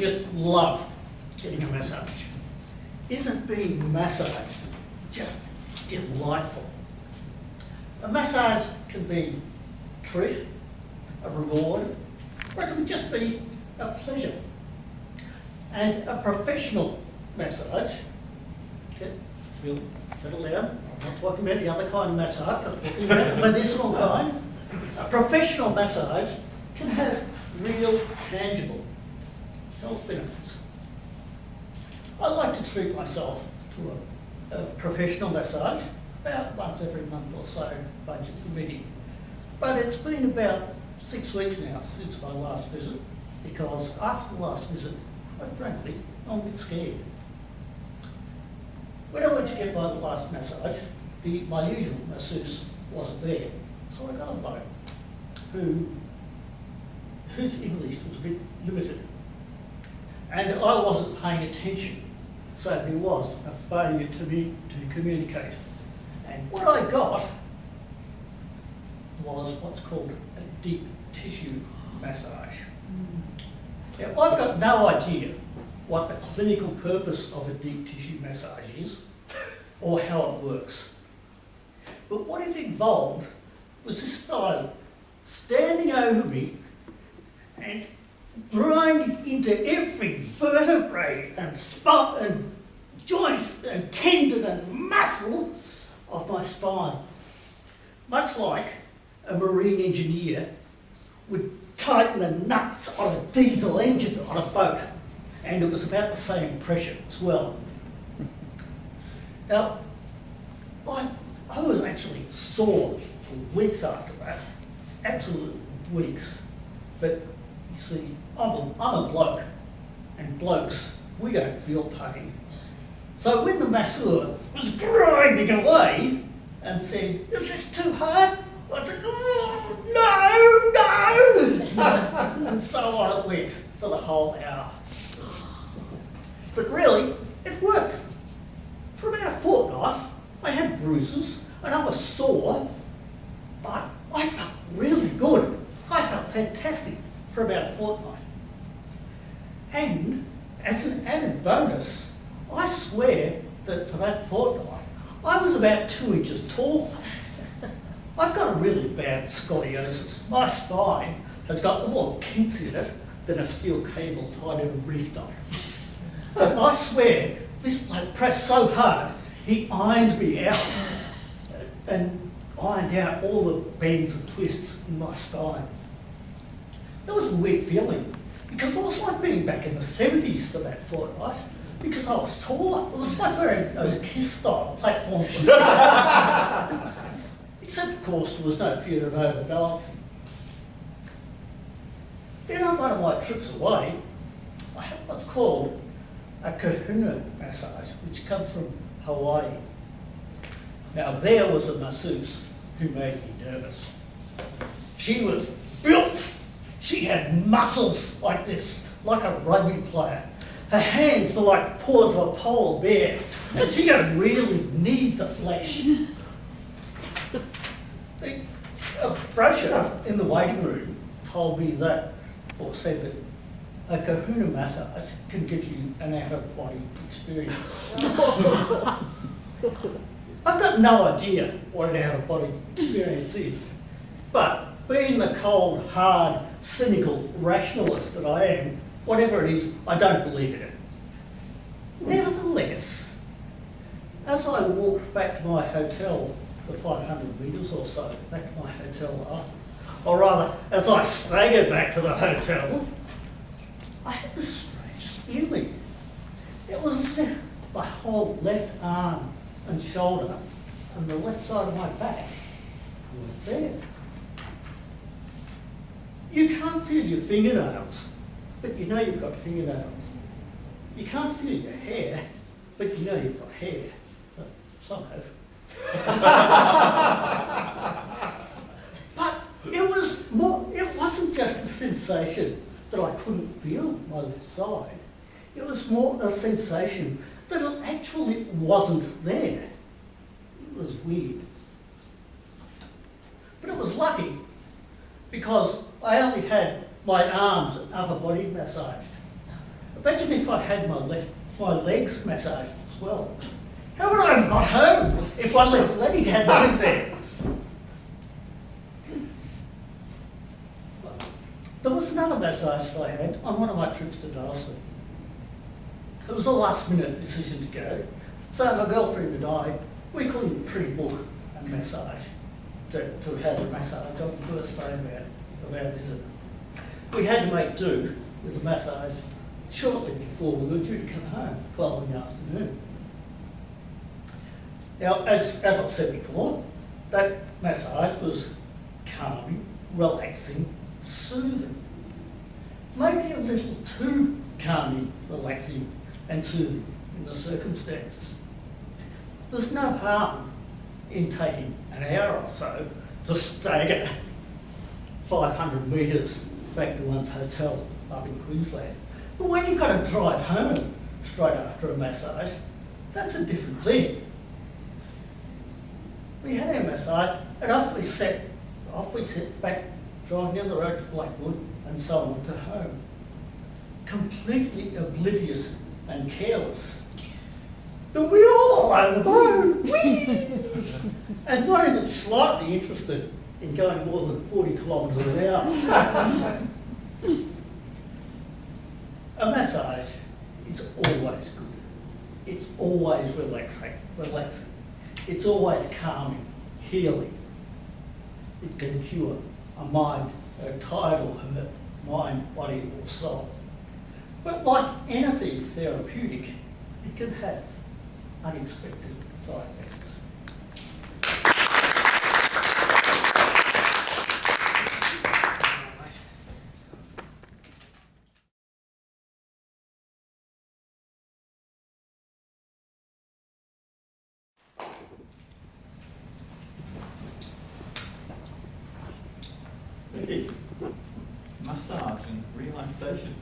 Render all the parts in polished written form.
just love getting a massage? Isn't being massaged just delightful? A massage can be a treat, a reward, or it can just be a pleasure. And a professional massage, feel settle down, I'm not talking about the other kind of massage, I'm talking about the medicinal kind. A professional massage can have real, tangible health benefits. I like to treat myself to a professional massage about once every month or so, budget permitting. But it's been about 6 weeks now since my last visit, because after the last visit, quite frankly, I'm a bit scared. When I went to get my last massage, my usual masseuse wasn't there, so I got a bloke whose English was a bit limited. And I wasn't paying attention, so there was a failure to communicate. And what I got was what's called a deep tissue massage. Now, I've got no idea what the clinical purpose of a deep tissue massage is or how it works. But what it involved was this fellow standing over me and grinding into every vertebrae and spot and joint and tendon and muscle of my spine. Much like a marine engineer would tighten the nuts on a diesel engine on a boat. And it was about the same pressure as well. Now, I was actually sore for weeks after that, absolute weeks. But you see, I'm a bloke, and blokes, we don't feel pain. So when the masseur was grinding away and said, "Is this too hard?" I said, no! And so on it went for the whole hour. But really, it worked. For about a fortnight, I had bruises and I was sore, but I felt really good. I felt fantastic for about a fortnight. And as an added bonus, I swear that for that fortnight, I was about 2 inches tall. I've got a really bad scoliosis. My spine has got more kinks in it than a steel cable tied in a reef knot. And I swear, this bloke pressed so hard, he ironed me out and ironed out all the bends and twists in my spine. That was a weird feeling, because it was like being back in the 70s for that fortnight, because I was taller. It was like wearing those KISS-style platform shoes. Except, of course, there was no fear of overbalancing. Then on one of my trips away, I had what's called a kahuna massage, which comes from Hawaii. Now, there was a masseuse who made me nervous. She was built. She had muscles like this, like a rugby player. Her hands were like paws of a polar bear, and she could really knead the flesh. A brochure in the waiting room told me that, or said that, a kahuna massage can give you an out-of-body experience. I've got no idea what an out-of-body experience is, but being the cold, hard, cynical rationalist that I am, whatever it is, I don't believe in it. Nevertheless, as I walked back to my hotel for 500 metres or so, back to my hotel, or rather, as I staggered back to the hotel, I had the strangest feeling. It was as if my whole left arm and shoulder and the left side of my back weren't there. You can't feel your fingernails, but you know you've got fingernails. You can't feel your hair, but you know you've got hair. But some have. But it wasn't just the sensation that I couldn't feel my left side. It was more a sensation that it actually wasn't there. It was weird. But it was lucky, because I only had my arms and upper body massaged. Imagine if I had my legs massaged as well. How would I have got home if my left leg had been there? There was another massage that I had on one of my trips to Darcy. It was a last minute decision to go. So my girlfriend and I, we couldn't pre-book a massage to have a massage on the first day of our visit. We had to make do with a massage shortly before we were due to come home the following afternoon. Now, as I've said before, that massage was calming, relaxing, soothing. Maybe a little too calming, relaxing and soothing in the circumstances. There's no harm in taking an hour or so to stagger 500 metres back to one's hotel up in Queensland. But when you've got to drive home straight after a massage, that's a different thing. We had our massage and off we set back, driving down the road to Blackwood and so on to home. Completely oblivious and careless that we were all over the road. And not even slightly interested in going more than 40 kilometres an hour. A massage is always good. It's always relaxing. It's always calming, healing. It can cure a tired or hurt mind, body or soul. But like anything therapeutic, it can have unexpected side effects. Massage and relaxation.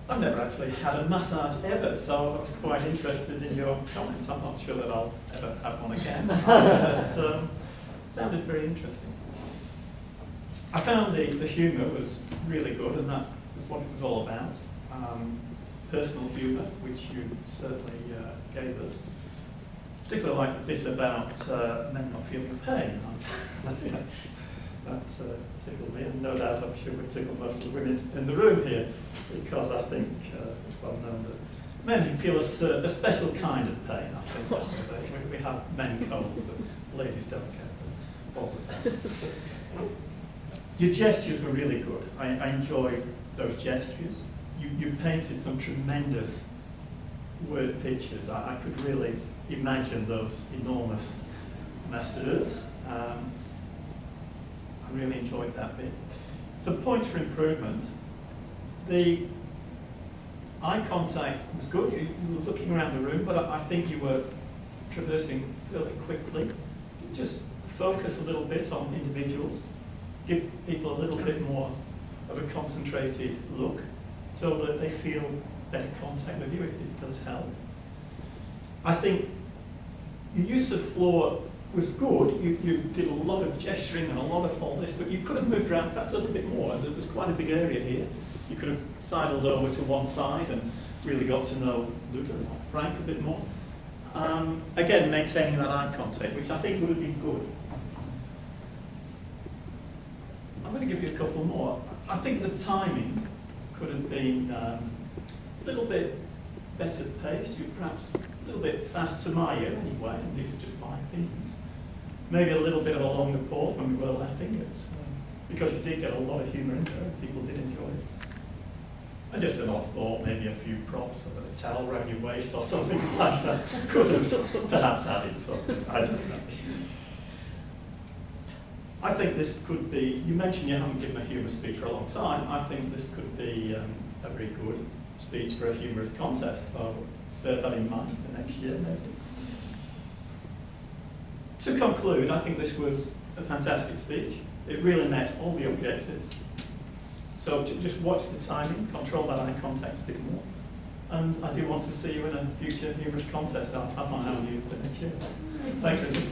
I've never actually had a massage ever, so I was quite interested in your comments. I'm not sure that I'll ever have one again, but sounded very interesting. I found the humour was really good, and that was what it was all about. Personal humour, which you certainly gave us. Particularly like the bit about men not feeling pain. That tickled me, and no doubt I'm sure would tickle most of the women in the room here, because I think it's well known that men feel a special kind of pain. I think we have men colds that ladies don't care for. Your gestures were really good. I enjoyed those gestures. You painted some tremendous word pictures. I could really imagine those enormous masseurs. I really enjoyed that bit. Some points for improvement. The eye contact was good. You were looking around the room, but I think you were traversing fairly quickly. Just focus a little bit on individuals. Give people a little bit more of a concentrated look so that they feel better contact with you. It does help. I think your use of floor was good. You did a lot of gesturing and a lot of all this, but you could have moved around perhaps a little bit more. There was quite a big area here. You could have sidled over to one side and really got to know Luther and Frank a bit more. Again, maintaining that eye contact, which I think would have been good. I'm going to give you a couple more. I think the timing could have been a little bit better paced. You perhaps a little bit fast to my ear anyway, and these are just my opinions. Maybe a little bit of a longer pause when we were laughing, because you did get a lot of humour in there, and people did enjoy it. And just an odd thought, maybe a few props, a towel around your waist or something like that could have perhaps added something. I don't know. I think this could be, you mentioned you haven't given a humour speech for a long time. I think this could be a very good speech for a humorous contest, so bear that in mind for next year maybe. To conclude, I think this was a fantastic speech. It really met all the objectives. So just watch the timing, control that eye contact a bit more. And I do want to see you in a future humorous contest. I'll have my eye on you for next year. Thank you.